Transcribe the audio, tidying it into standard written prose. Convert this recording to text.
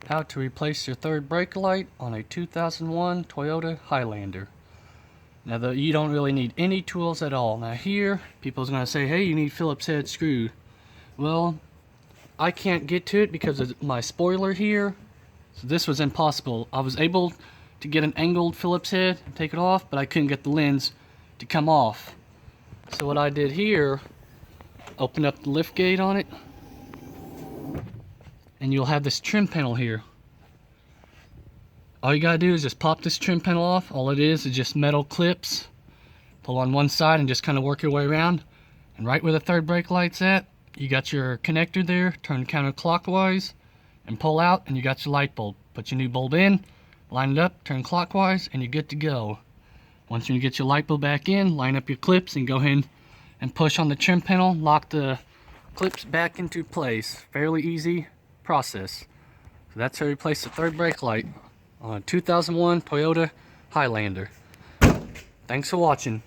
How to replace your third brake light on a 2001 Toyota Highlander. Now you don't really need any tools at all. Now here, people's gonna say, hey, you need Phillips head screw. Well, I can't get to it because of my spoiler here. So this was impossible. I was able to get an angled Phillips head and take it off, but I couldn't get the lens to come off. So what I did here, open up the lift gate on it, and you'll have this trim panel here. All you gotta do is just pop this trim panel off. All it is just metal clips. Pull on one side and just kind of work your way around. And right where the third brake light's at, you got your connector there. Turn counterclockwise and pull out, and you got your light bulb. Put your new bulb in, line it up, turn clockwise, and you're good to go. Once you get your light bulb back in, line up your clips and go ahead and push on the trim panel. Lock the clips back into place. Fairly easy process. So that's how you replace the third brake light on a 2001 Toyota Highlander. Thanks for watching.